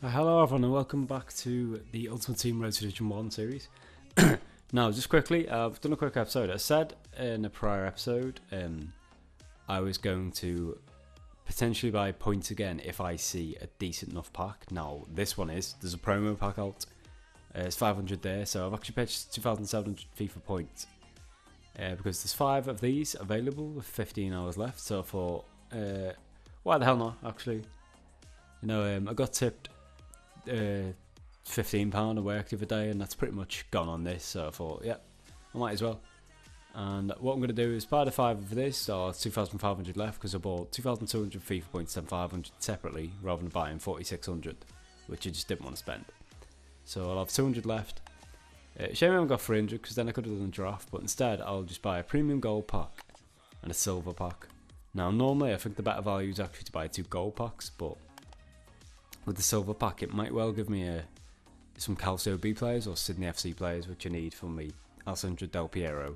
Hello everyone and welcome back to the Ultimate Team Road to Division 1 series. Now just quickly, I've done a quick episode. I said in a prior episode I was going to potentially buy points again if I see a decent enough pack. Now this one there's a promo pack out, it's 500 there, so I've actually purchased 2,700 FIFA points because there's 5 of these available with 15 hours left, so I thought why the hell not actually. You know, I got tipped £15 at work the other day, and that's pretty much gone on this, so I thought, yeah, I might as well. And what I'm going to do is buy the 5 of this, so 2,500 left, because I bought 2,200 FIFA points and 500 separately, rather than buying 4,600, which I just didn't want to spend. So I'll have 200 left. Shame I haven't got 300, because then I could have done a draft, but instead I'll just buy a premium gold pack and a silver pack. Now normally I think the better value is actually to buy 2 gold packs, but with the silver pack, it might well give me some Calcio B players or Sydney FC players, which I need for me Alessandro Del Piero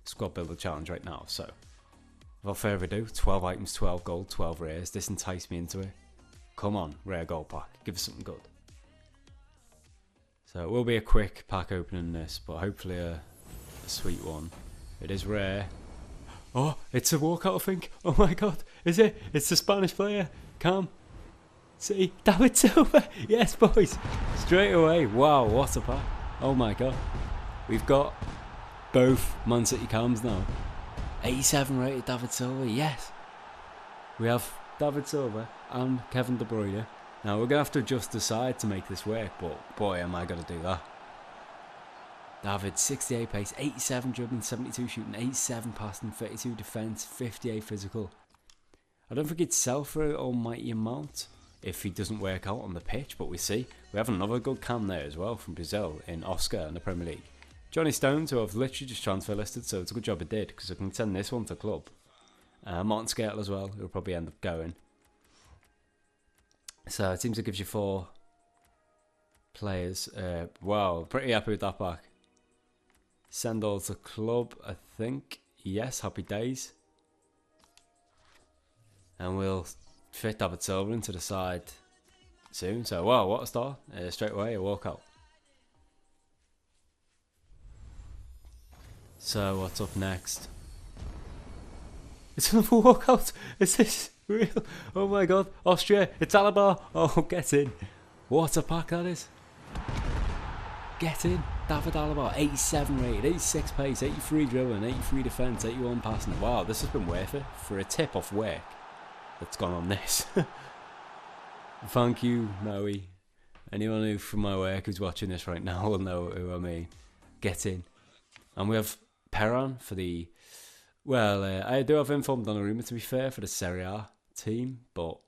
squad builder challenge right now. So, without further ado, 12 items, 12 gold, 12 rares. This enticed me into it. Come on, rare gold pack. Give us something good. So, it will be a quick pack opening this, but hopefully a sweet one. It is rare. Oh, it's a walkout, I think. Oh my god, is it? It's the Spanish player. Come. See, David Silva, yes boys, straight away. Wow, what a pack. Oh my god, we've got both Man City cams now. 87 rated David Silva, yes. We have David Silva and Kevin De Bruyne. Now we're going to have to adjust the side to make this work, but boy am I going to do that. David, 68 pace, 87 dribbling, 72 shooting, 87 passing, 32 defence, 58 physical. I don't think he'd sell for an almighty amount if he doesn't work out on the pitch, but we see. We have another good cam there as well from Brazil in Oscar in the Premier League. Johnny Stones, who I've literally just transfer listed, so it's a good job I did, because I can send this one to club. Martin Skirtle as well, who'll probably end up going. So it seems it gives you 4 players. Wow, pretty happy with that pack. Send all to club, I think. Yes, happy days. And we'll fit David Silva into the side soon. So wow, what a start. Straight away a walkout. So what's up next? It's another walkout. Is this real? Oh my god. Austria, it's Alaba. Oh, get in. What a pack that is. Get in. David Alaba, 87 rated, 86 pace, 83 dribbling, 83 defence, 81 passing. Wow, this has been worth it for a tip off work that's gone on this. Thank you, Noe. Anyone who from my work who's watching this right now will know who I mean. Get in. And we have Perran for the... Well, I do have informed Donnarumma, to be fair, for the Serie A team, but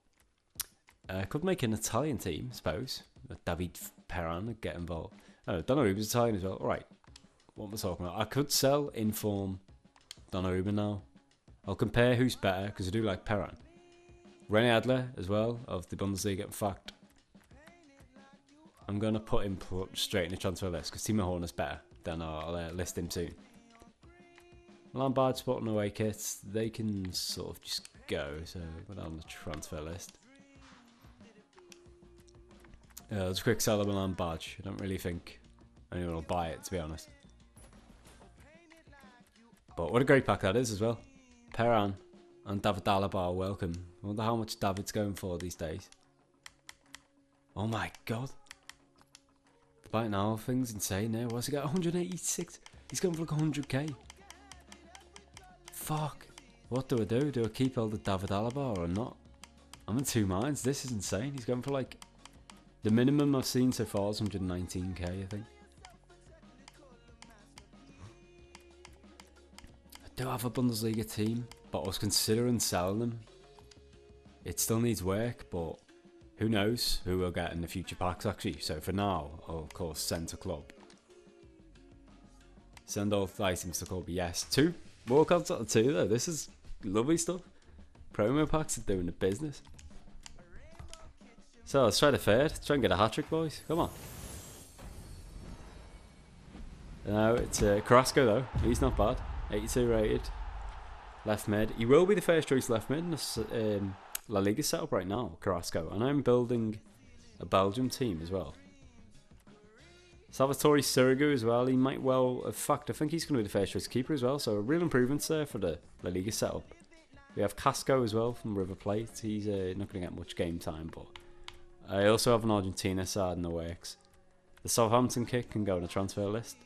I could make an Italian team, I suppose. David Perran would get involved. Oh, Donnarumma's Italian as well. Alright, what am I talking about? I could sell Inform Donnarumma now. I'll compare who's better, because I do like Perran. René Adler as well, of the Bundesliga. In fact, I'm going to put him straight in the transfer list, because Timo Horner's better. Then I'll list him soon. Milan Bard spotting away kits, they can sort of just go, so go down the transfer list. Let's quick sell the Milan badge. I don't really think anyone will buy it, to be honest. But what a great pack that is as well. Perran and David Alaba are welcome. I wonder how much David's going for these days. Oh my god. The buy now thing's insane there. What's he got? 186. He's going for like 100k. Fuck. What do I do? Do I keep all the David Alaba or not? I'm in two minds. This is insane. He's going for like... The minimum I've seen so far is 119k, I think. I do have a Bundesliga team, but I was considering selling them. It still needs work, but who knows who we'll get in the future packs actually. So for now, I'll of course send to club. Send all items to club, yes. 2 walkouts out of 2 though. This is lovely stuff. Promo packs are doing the business. So let's try the third. Try and get a hat-trick, boys. Come on. No, it's Carrasco though. He's not bad. 82 rated. Left mid. He will be the first choice left mid in this La Liga setup right now, Carrasco. And I'm building a Belgium team as well. Salvatore Sirigu as well. He might well, in fact, I think he's going to be the first choice keeper as well. So real improvements there for the La Liga setup. We have Casco as well from River Plate. He's not going to get much game time, but I also have an Argentina side in the works. The Southampton kick can go on a transfer list.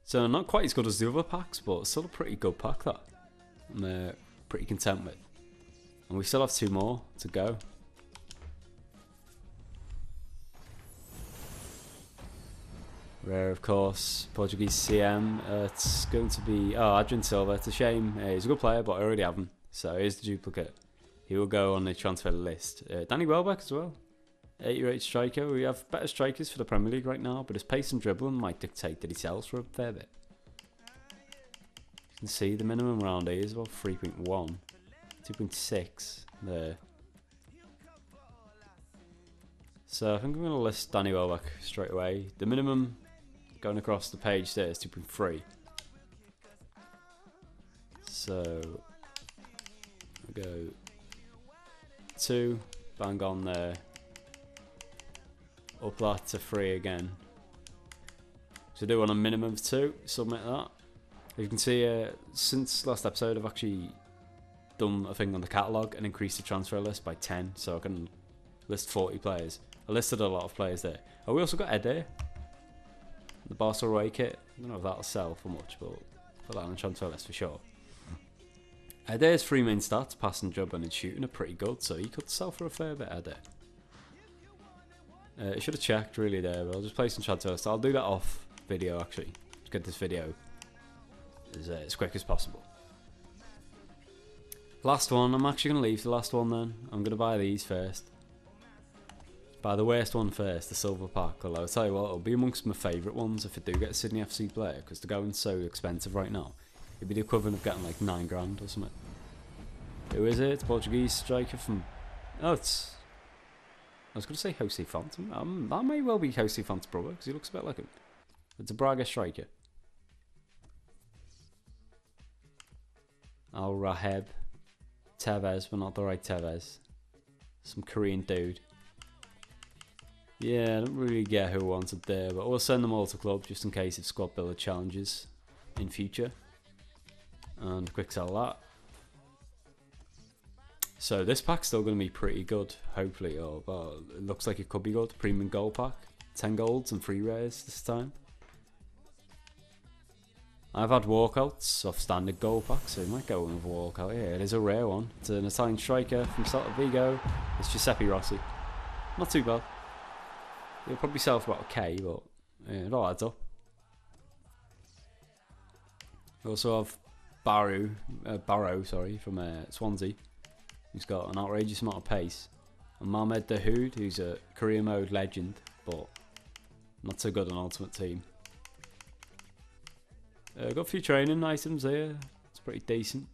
So not quite as good as the other packs, but still a pretty good pack that I'm pretty content with. And we still have 2 more to go. Rare, of course, Portuguese CM. It's going to be Adrian Silva. It's a shame. He's a good player, but I already have him. So here's the duplicate. He will go on the transfer list. Danny Welbeck as well. 88 striker. We have better strikers for the Premier League right now, but his pace and dribbling might dictate that he sells for a fair bit. You can see the minimum round here is about 3.1, 2.6 there. So I think I'm going to list Danny Welbeck straight away. The minimum going across the page there is 2.3. So we'll go 2, bang on there. Up that to 3 again. So do on a minimum of 2, submit that. As you can see, since last episode I've actually done a thing on the catalogue and increased the transfer list by 10, so I can list 40 players. I listed a lot of players there. Oh, we also got Ede, the Barcelona away kit. I don't know if that'll sell for much, but put that on the transfer list for sure. Ede's 3 main stats, passing, dribbling and shooting, are pretty good, so he could sell for a fair bit, Ede. I should have checked really there, but I'll just play some transfer list. I'll do that off video actually, to get this video as quick as possible. Last one, I'm actually going to leave the last one then. I'm going to buy these first. Buy the worst one first, the silver pack. Although I'll tell you what, it'll be amongst my favourite ones if I do get a Sydney FC player, because they're going so expensive right now. It'd be the equivalent of getting like 9 grand or something. Who is it? It's a Portuguese striker from... Oh, it's... I was going to say Jose Font. That may well be Jose Font's brother, because he looks a bit like him. It's a Braga striker. Al Raheb. Tevez, but not the right Tevez. Some Korean dude. Yeah, I don't really get who wanted there, but we'll send them all to club just in case if squad builder challenges in future. And quick sell that. So this pack's still going to be pretty good, hopefully. Oh, well, it looks like it could be good. Premium gold pack. 10 golds and 3 rares this time. I've had walkouts off standard gold packs, so I might go with a walkout. Yeah, it is a rare one. It's an Italian striker from Celta Vigo. It's Giuseppe Rossi. Not too bad. It'll probably sell for about a K, but yeah, it all adds up. We also have Barrow, from Swansea. He's got an outrageous amount of pace. And Mohamed Dahoud, who's a career mode legend, but not so good on Ultimate Team. Got a few training items here. It's pretty decent.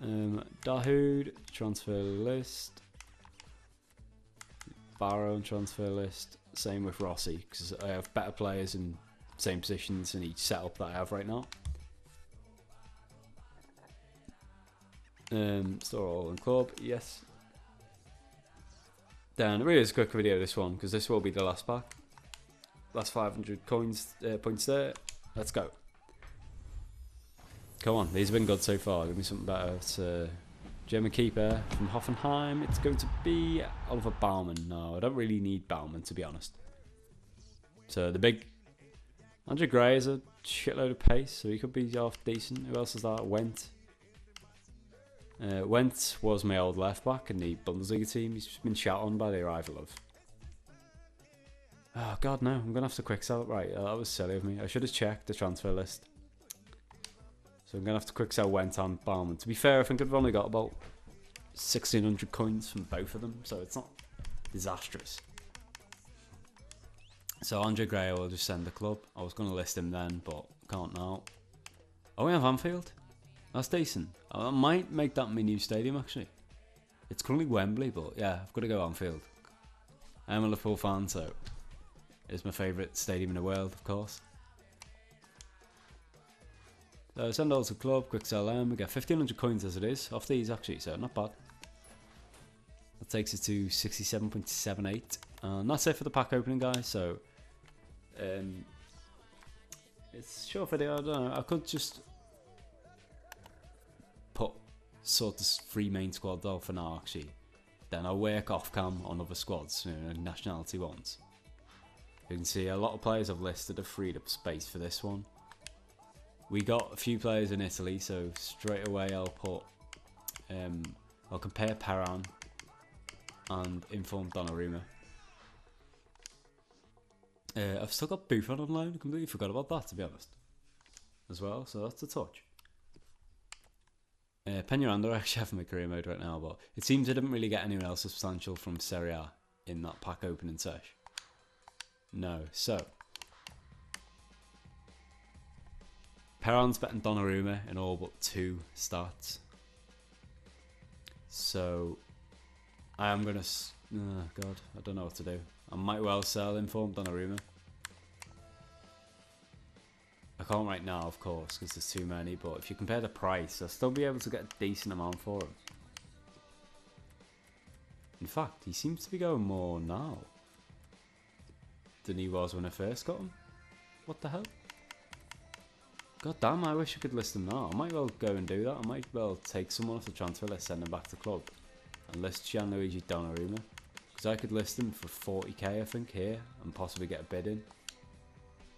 Dahoud, transfer list. Barrow, transfer list. Same with Rossi, because I have better players in same positions in each setup that I have right now. Store all in club, yes. Then it really is a quick video this one, because this will be the last pack. Last 500 coins, points there. Let's go. Come on, these have been good so far. Give me something better. It's German keeper from Hoffenheim. It's going to be Oliver Baumann. No, I don't really need Baumann, to be honest. So the big Andrew Gray has a shitload of pace, so he could be half decent. Who else is that? Wendt. Wendt was my old left back in the Bundesliga team. He's been shot on by the arrival of... Oh god, no, I'm going to have to quick sell it. Right, that was silly of me. I should have checked the transfer list. So I'm going to have to quick sell Wendt and Baumann. To be fair, I think I've only got about 1,600 coins from both of them, so it's not disastrous. So Andre Gray will just send the club. I was going to list him then, but can't now. Oh, we have Anfield. That's decent. I might make that my new stadium, actually. It's currently Wembley, but yeah, I've got to go Anfield. I'm a Liverpool fan, so it's my favourite stadium in the world, of course. So send all to club, quick sell them. We get 1,500 coins as it is off these, actually, so not bad. That takes it to 67.78. And that's it for the pack opening, guys. So, it's a short video. I don't know. I could just put sort of 3 main squads out for now, actually. Then I'll work off cam on other squads, you know, nationality ones. You can see a lot of players I've listed have freed up space for this one. We got a few players in Italy, so straight away I'll put, I'll compare Paran and inform Donnarumma. I've still got Buffon on loan. I completely forgot about that, to be honest, as well. So that's a touch. Peñaranda, I actually have my career mode right now, but it seems I didn't really get anyone else substantial from Serie A in that pack opening sesh. No, so Peran's better than Donnarumma in all but 2 stats. So I am gonna. Oh God, I don't know what to do. I might well sell informed Donnarumma. I can't right now, of course, because there's too many. But if you compare the price, I'll still be able to get a decent amount for him. In fact, he seems to be going more now than he was when I first got him. What the hell? God damn, I wish I could list him now. I might well go and do that. I might well take someone off the transfer list, send him back to club, and list Gianluigi Donnarumma. Because I could list him for 40k, I think, here, and possibly get a bid in.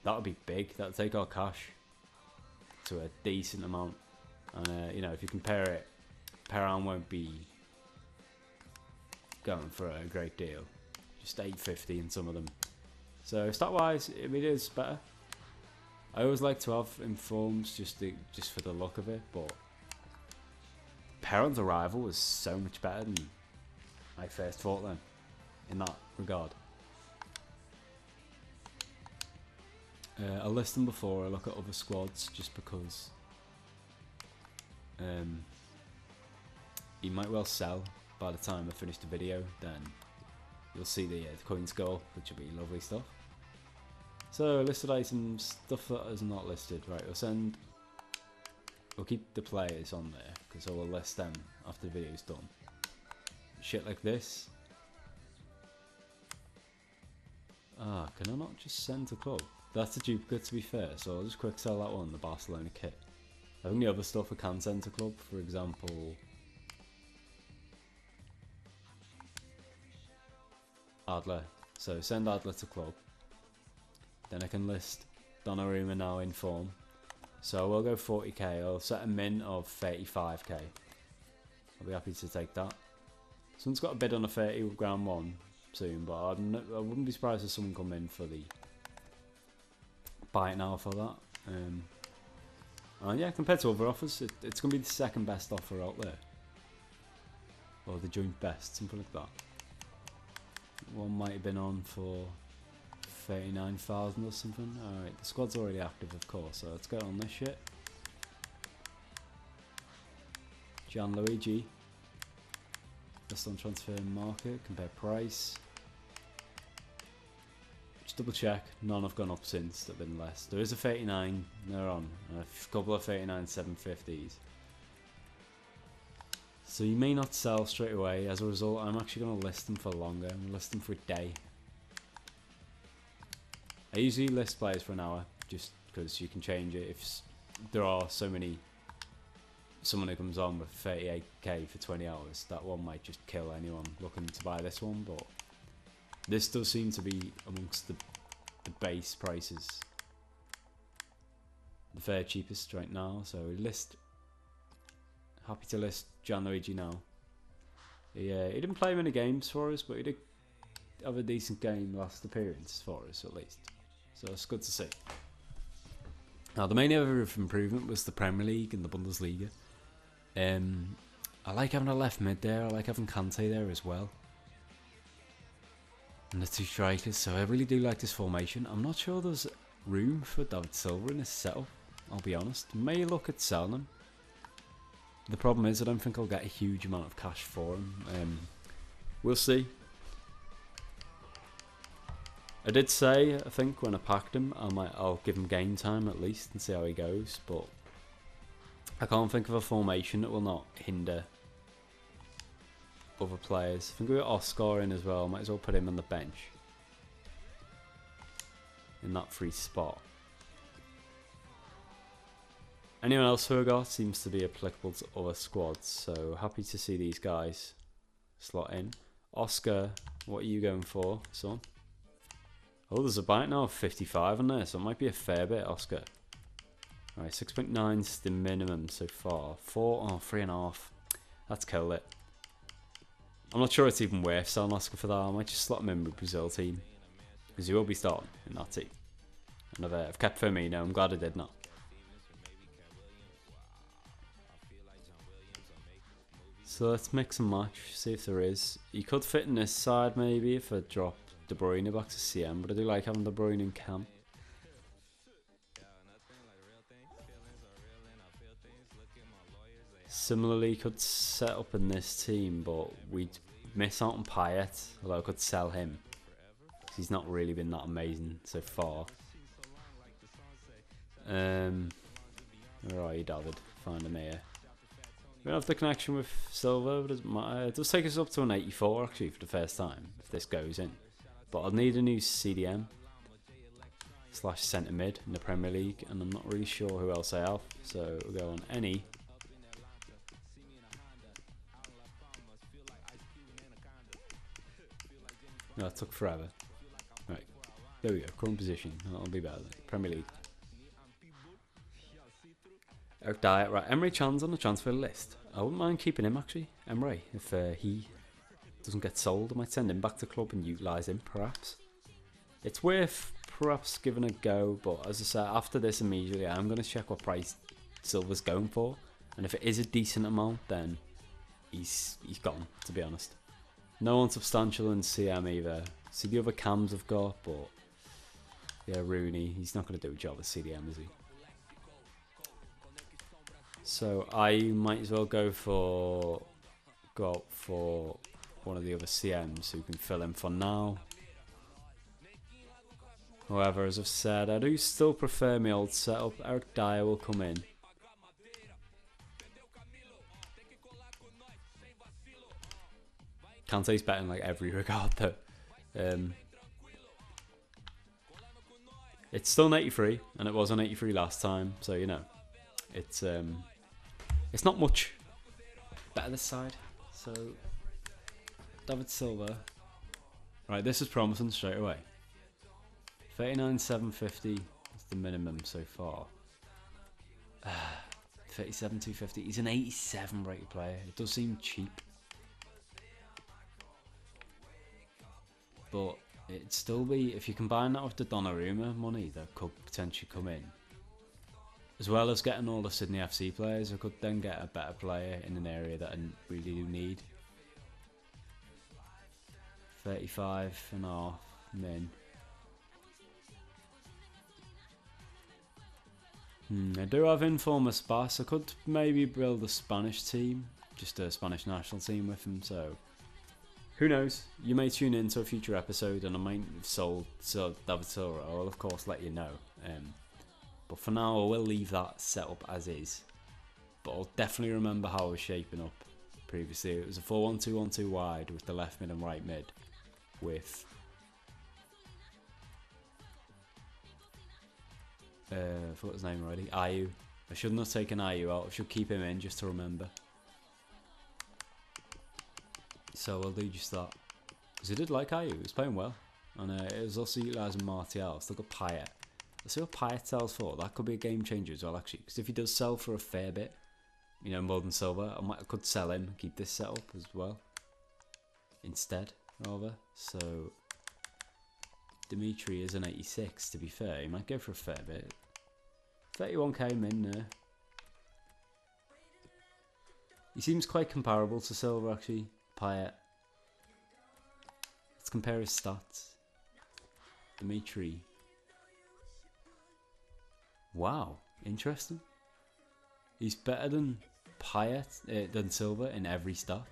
That would be big. That would take our cash to a decent amount. And, you know, if you compare it, Peran won't be going for a great deal. Just 850 in some of them. So stat-wise, it is better. I always like to have informs just for the look of it, but Peran's arrival was so much better than I first thought then, in that regard. I'll list them before I look at other squads, just because he might well sell by the time I finish the video. Then you'll see the coins go, which will be lovely stuff. So listed items, stuff that is not listed. Right, we'll keep the players on there because I will list them after the video's done. Shit like this. Ah, can I not just send to club? That's a duplicate, to be fair, so I'll just quick sell that one, the Barcelona kit. I think the other stuff I can send to club, for example, Adler. So send Adler to club. Then I can list Donnarumma now in form. So we'll go 40k. I'll set a min of 35k. I'll be happy to take that. Someone's got a bid on a 30 grand one soon, but I wouldn't be surprised if someone come in for the buy it now for that. And yeah, compared to other offers, it's going to be the second best offer out there. Or the joint best, something like that. One might have been on for 39,000 or something. Alright, the squad's already active, of course, so let's go on this shit. Gianluigi. Just on transfer market, compare price. Just double check, none have gone up since, they've been less. There is a 39, they're on, a couple of 39 750s. So you may not sell straight away. As a result, I'm actually going to list them for longer. I'm going to list them for a day. I usually list players for an hour, just because you can change it if there are so many. Someone who comes on with 38k for 20 hours, that one might just kill anyone looking to buy this one, but this does seem to be amongst the base prices the fair cheapest right now. So happy to list Gianluigi now. He didn't play many games for us, but he did have a decent game last appearance for us at least, so it's good to see. Now the main area of improvement was the Premier League and the Bundesliga. I like having a left mid there. I like having Kante there as well, and the 2 strikers. So I really do like this formation. I'm not sure there's room for David Silva in this setup, I'll be honest. May look at selling him. The problem is I don't think I'll get a huge amount of cash for him. We'll see. I did say, I think when I packed him, I'll give him game time at least and see how he goes, but I can't think of a formation that will not hinder other players. I think we got Oscar in as well. Might as well put him on the bench in that free spot. Anyone else who I got seems to be applicable to other squads, so happy to see these guys slot in. Oscar, what are you going for, son? Oh, there's a bite now of 55 on there, so it might be a fair bit, Oscar. Alright, 6.9 is the minimum so far. 3.5. That's killed it. I'm not sure it's even worth selling Oscar for that. I might just slot him in with the Brazil team, because he will be starting in that team. And I've kept Firmino. I'm glad I did not. So let's mix and match, see if there is. You could fit in this side maybe if I drop De Bruyne back to CM, but I do like having De Bruyne in camp. Similarly, could set up in this team, but we'd miss out on Payet, although I could sell him. He's not really been that amazing so far. Where are you, David? Find him here. We don't have the connection with Silva, but it doesn't matter. It does take us up to an 84 actually for the first time, if this goes in. But I'll need a new CDM / centre mid in the Premier League, and I'm not really sure who else I have, so we'll go on any. No, that took forever. Right, there we go, current position, that'll be better then. Premier League. Eric Dyer, right, Emre Can's on the transfer list. I wouldn't mind keeping him actually, Emre, if he doesn't get sold. I might send him back to club and utilise him perhaps. It's worth perhaps giving a go, but as I said, after this immediately I'm going to check what price Silva's going for, and if it is a decent amount then he's gone, to be honest. No one substantial in CM either. See the other cams I've got, but yeah, Rooney, he's not going to do a job at CDM, is he? So I might as well go out for one of the other CMs who can fill in for now. However, as I've said, I do still prefer my old setup. Eric Dyer will come in. Can't say he's better in like every regard though. It's still an 83, and it was an 83 last time, so you know, it's not much better this side. So David Silva, right? This is promising straight away. 39,750 is the minimum so far. 37,250. He's an 87 rated player. It does seem cheap, but it'd still be, if you combine that with the Donnarumma money that could potentially come in, as well as getting all the Sydney FC players, I could then get a better player in an area that I really do need. 35.5 min. I do have Informer Spas. I could maybe build a Spanish team, just a Spanish national team with him, so who knows? You may tune in to a future episode and I might have sold David Silva. I will of course let you know. But for now I will leave that set up as is. But I'll definitely remember how I was shaping up previously. It was a 4-1-2-1-2 wide with the left mid and right mid with I forgot his name already. Ayu. I shouldn't have taken Ayu out. I should keep him in just to remember. So I'll do just that. Because I did like Ayu. He was playing well. And it was also utilising Martial. Still got Payet. Let's see what Payet sells for. That could be a game changer as well, actually. Because if he does sell for a fair bit, you know, more than Silva, I could sell him and keep this set up as well. Instead, rather. So Dimitri is an 86, to be fair. He might go for a fair bit. 31k min there. He seems quite comparable to Silva, actually. Payet. Let's compare his stats. Dimitri. Wow, interesting. He's better than Payet, than Silva in every stat,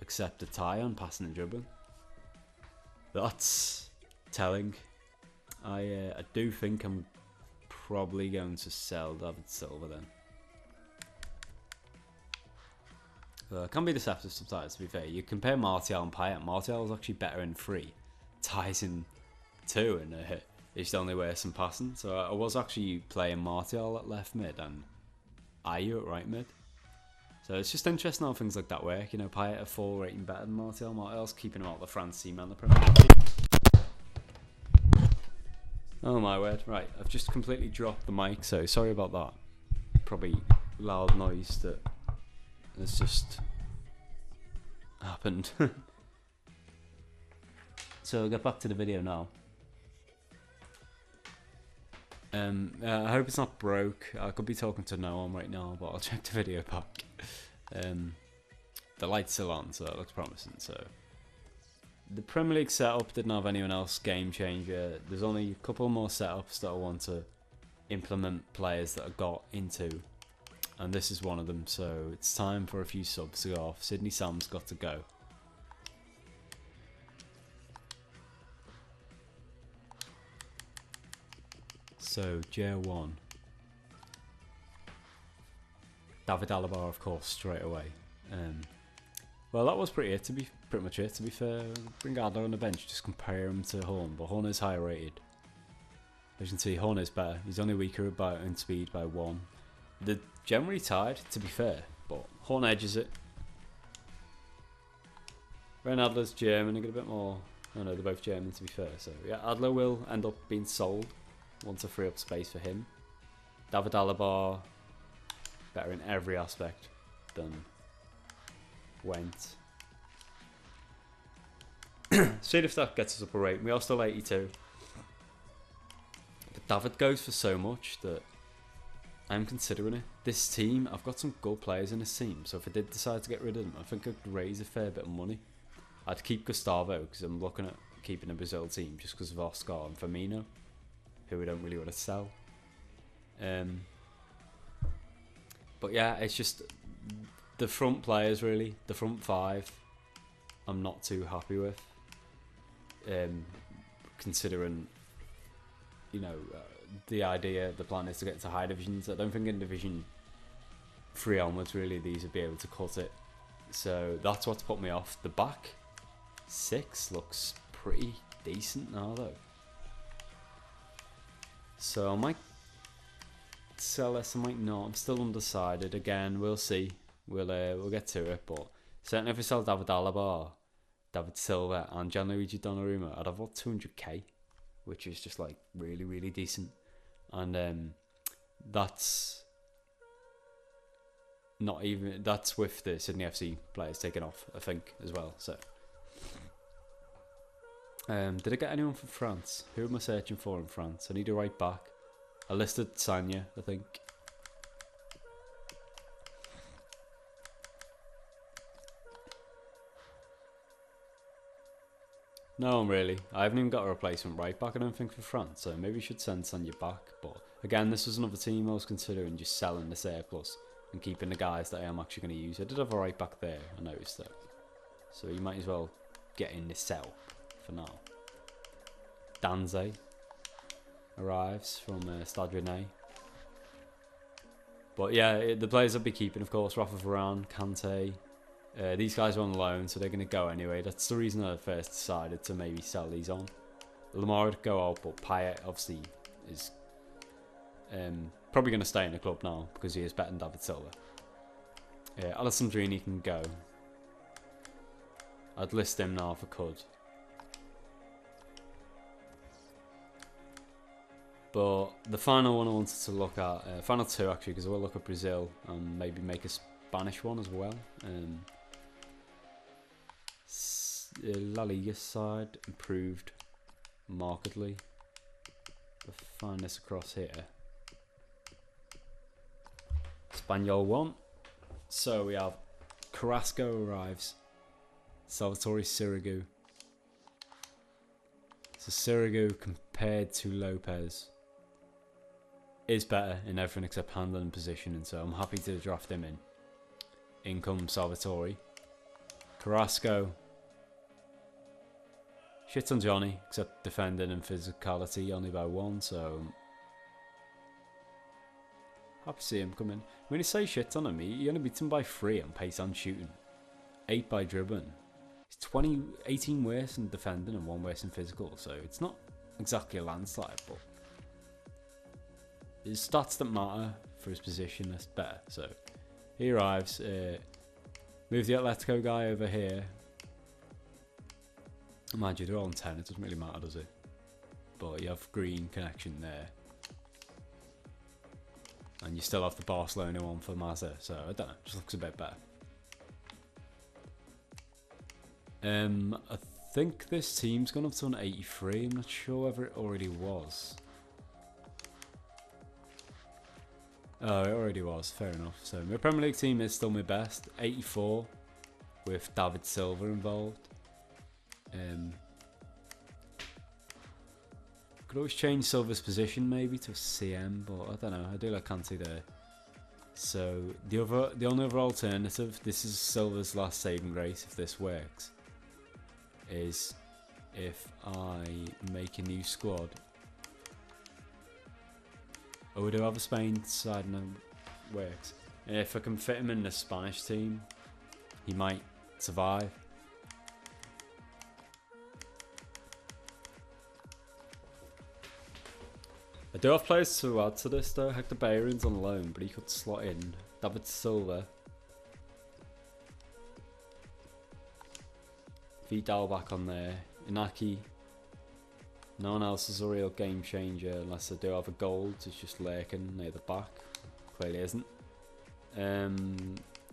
except the tie on passing and dribbling. That's telling. I do think I'm probably going to sell David Silva then. It can be deceptive sometimes, to be fair. You compare Martial and Payet. Martial is actually better in 3. Ties in 2, and it's the only way some passing. So I was actually playing Martial at left mid and Ayew at right mid. So it's just interesting how things like that work. You know, Payet a 4 rating better than Martial. Martial's keeping him out of the France team and the Premier League. Oh my word. Right, I've just completely dropped the mic, so sorry about that. Probably loud noise that has just happened. So I'll get back to the video now. I hope it's not broke. I could be talking to no one right now, but I'll check the video back. The light's still on, so it looks promising. So the Premier League setup didn't have anyone else game changer. There's only a couple more setups that I want to implement players that I got into, and this is one of them. So it's time for a few subs to go off. Sydney Sam's got to go. So JR1, David Alaba, of course, straight away. Well, that was pretty much it. To be fair, bring Adler on the bench, just compare him to Horn, but Horn is higher rated. As you can see, Horn is better. He's only weaker in speed by 1. They're generally tied, to be fair, but Horn edges it. Ren Adler's German. I get a bit more. Oh no, they're both German, to be fair. So yeah, Adler will end up being sold. Want to free up space for him. David Alaba, better in every aspect than Went. See if that gets us up a rate. We are still 82. But David goes for so much that I'm considering it. This team, I've got some good players in this team, so if I did decide to get rid of them, I think I'd raise a fair bit of money. I'd keep Gustavo, because I'm looking at keeping a Brazil team just because of Oscar and Firmino, who we don't really want to sell. But yeah, it's just the front players, really. The front 5 I'm not too happy with, considering, you know, the plan is to get to high divisions. I don't think in Division 3 onwards really these would be able to cut it, so that's what's put me off. The back 6 looks pretty decent now though. So I might sell this, I might not. I'm still undecided. Again, we'll see. We'll get to it. But certainly, if we sell David Alaba, David Silva, and Gianluigi Donnarumma, I'd have about 200k, which is just like really, really decent. And that's not even. That's with the Sydney FC players taken off, I think, as well. So. Did I get anyone from France? Who am I searching for in France? I need a right back. I listed Sanya, I think. No one really. I haven't even got a replacement right back, I don't think, for France, so maybe you should send Sanya back. But again, this was another team I was considering just selling the surplus and keeping the guys that I am actually going to use. I did have a right back there, I noticed that. So you might as well get in the sell for now. Danze arrives from Stade Rennais. But yeah, the players I'll be keeping, of course, Rafa Varane, Kante. These guys are on loan, so they're going to go anyway. That's the reason I first decided to maybe sell these on. Lamar would go out, but Payet obviously is probably going to stay in the club now because he is better than David Silva. Alessandrini can go. I'd list him now if I could. But the final one I wanted to look at, final 2 actually, because I will look at Brazil and maybe make a Spanish one as well. La Liga side improved markedly. We'll find this across here. Espanyol 1. So we have Carrasco arrives. Salvatore Sirigu. So Sirigu compared to Lopez is better in everything except handling and positioning, so I'm happy to draft him in. In comes Salvatore. Carrasco. Shit on Johnny, except defending and physicality only by 1, so happy to see him come in. When you say shit on him, he only beats him by 3 on pace and shooting. 8 by dribbling. He's 18 worse in defending and 1 worse in physical, so it's not exactly a landslide, but his stats that matter for his position, that's better. So he arrives, move the Atletico guy over here. Mind you, they're all on 10, it doesn't really matter, does it? But you have green connection there. And you still have the Barcelona one for Mazza, so I don't know, just looks a bit better. I think this team's gone up to an 83, I'm not sure whether it already was. Oh, it already was, fair enough. So my Premier League team is still my best, 84, with David Silva involved. Could always change Silva's position maybe to a CM, but I don't know, I do like Kante there. So the only other alternative, this is Silva's last saving grace if this works, is if I make a new squad. Oh, we do have a Spain side and it works. And if I can fit him in the Spanish team, he might survive. I do have players to add to this though. Hector Bellerin's on loan, but he could slot in. David Silva. Vidal back on there. Inaki. No one else is a real game changer unless I do have a gold. It's just lurking near the back. Clearly isn't.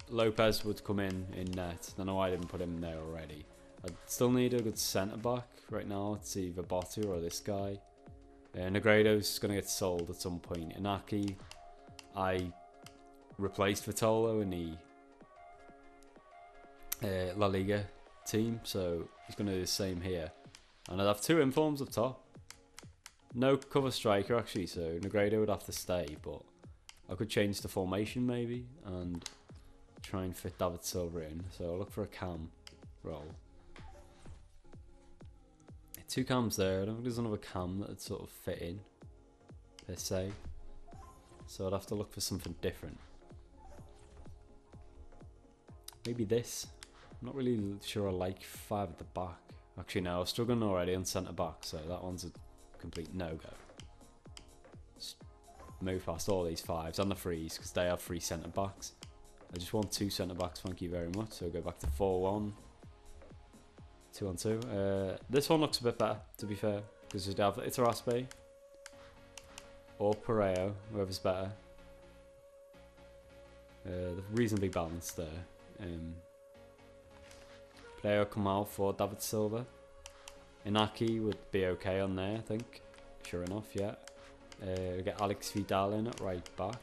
Lopez would come in net. I don't know why I didn't put him there already. I still need a good centre back right now. It's either Botu or this guy. Negredo's going to get sold at some point. Inaki, I replaced Vitolo in the La Liga team, so he's going to do the same here. And I'd have 2 informs up top. No cover striker actually, so Negredo would have to stay, but I could change the formation maybe and try and fit David Silva in. So I'll look for a cam role. 2 cams there. I don't think there's another cam that would sort of fit in, per se. So I'd have to look for something different. Maybe this. I'm not really sure I like 5 at the back. Actually, no, I was struggling already on centre back, so that one's a complete no-go. Just move past all these 5s and the 3s, because they have 3 centre backs. I just want 2 centre backs, thank you very much. So we'll go back to 4-1. 2-on-2. This one looks a bit better, to be fair, because you'd have Itaraspe or Pareo, whoever's better. They're reasonably balanced there. Pareo come out for David Silva. Inaki would be okay on there, I think. Sure enough, yeah. We get Alex Vidal in at right back.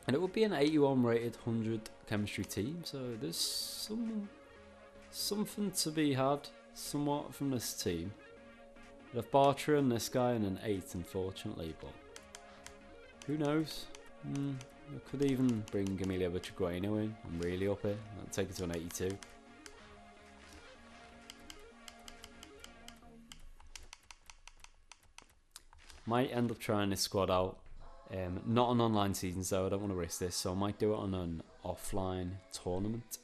And it would be an 81 rated 100 chemistry team, so there's something to be had somewhat from this team. We'd have Bartra and this guy in an 8, unfortunately, but who knows? I could even bring Emilio Butragueno in. I'm really up here. I'll take it to an 82. Might end up trying this squad out. Not on online seasons though, I don't want to risk this, so I might do it on an offline tournament.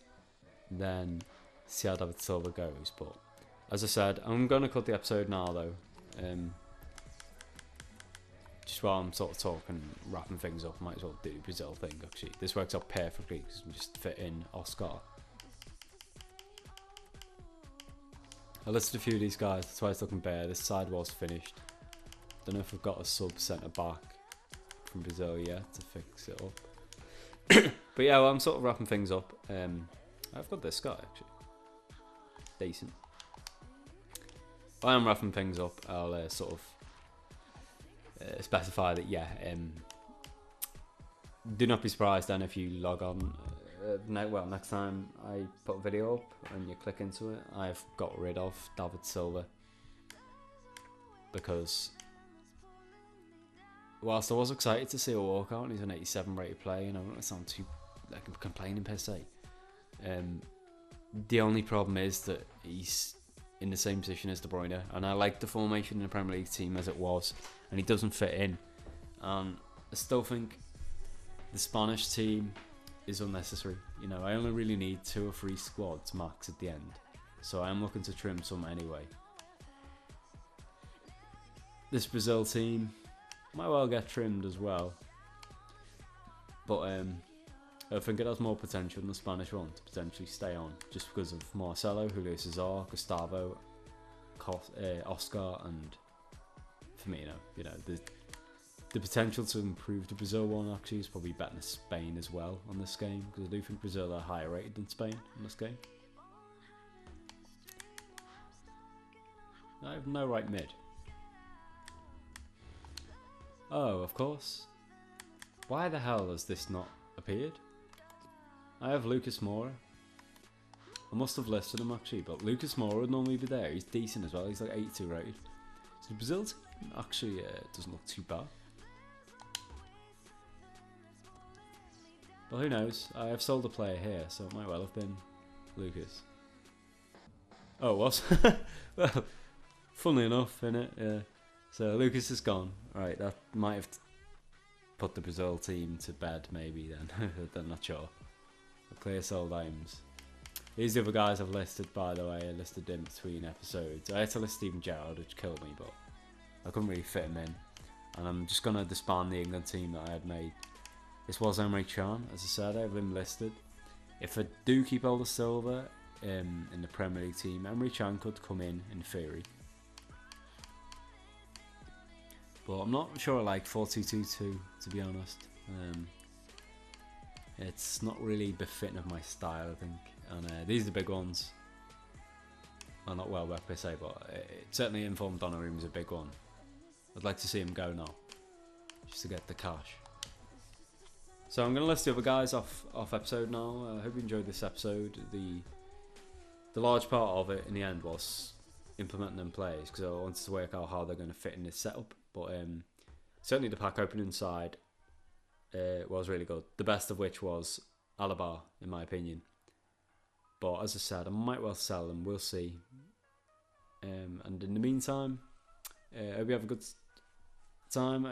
Then see how David Silva goes. But as I said, I'm going to cut the episode now though. Just while I'm sort of talking, wrapping things up, I might as well do the Brazil thing actually. This works out perfectly because we just fit in Oscar. I listed a few of these guys, that's why it's looking bare. This side was finished. Don't know if we've got a sub centre back from Brazil yet to fix it up. But yeah, well, I'm sort of wrapping things up. I've got this guy actually. Decent. If I am wrapping things up, I'll sort of specify that, yeah, do not be surprised then if you log on. Next time I put a video up and you click into it, I've got rid of David Silva. Because whilst I was excited to see a walkout and he's an 87 rated player, and I don't want to sound too like I'm complaining per se, the only problem is that he's in the same position as De Bruyne, and I like the formation in the Premier League team as it was, and he doesn't fit in. I still think the Spanish team is unnecessary. you know, I only really need 2 or 3 squads max at the end, so I am looking to trim some anyway. This Brazil team might well get trimmed as well, but I think it has more potential than the Spanish one to potentially stay on, just because of Marcelo, Julio Cesar, Gustavo, Oscar, and Firmino. You know, the potential to improve the Brazil one actually is probably better than Spain as well on this game, because I do think Brazil are higher rated than Spain on this game. I have no right mid. Oh, of course. Why the hell has this not appeared? I have Lucas Moura. I must have listed him actually, but Lucas Moura would normally be there. He's decent as well. He's like 82 rated. So the Brazil team actually doesn't look too bad. But who knows? I have sold a player here, so it might well have been Lucas. Oh, it was? Well, funnily enough, innit? Yeah. So Lucas is gone. Right, that might have put the Brazil team to bed maybe then. I'm not sure. Clear sold items. These are the other guys I've listed, by the way. I listed in between episodes. I had to list Steven Gerrard, which killed me, but I couldn't really fit him in. And I'm just going to disband the England team that I had made. This was Emre Can, as I said. I have him listed. If I do keep all the silver in the Premier League team, Emre Can could come in theory. But I'm not sure I like 4-2-2-2, to be honest. It's not really befitting of my style, I think. And these are the big ones. Well, not well back per se, but it certainly informed Donnarumma is a big one. I'd like to see him go now, just to get the cash. So I'm going to list the other guys off episode now. I hope you enjoyed this episode. The large part of it in the end was implementing them plays, because I wanted to work out how they're going to fit in this setup. But certainly the pack opening side was really good. The best of which was Alaba, in my opinion. But as I said, I might well sell them. We'll see. And in the meantime, I hope you have a good time.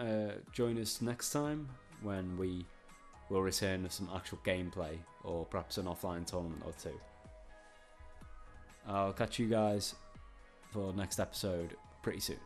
Join us next time when we will return with some actual gameplay, or perhaps an offline tournament or two. I'll catch you guys for next episode pretty soon.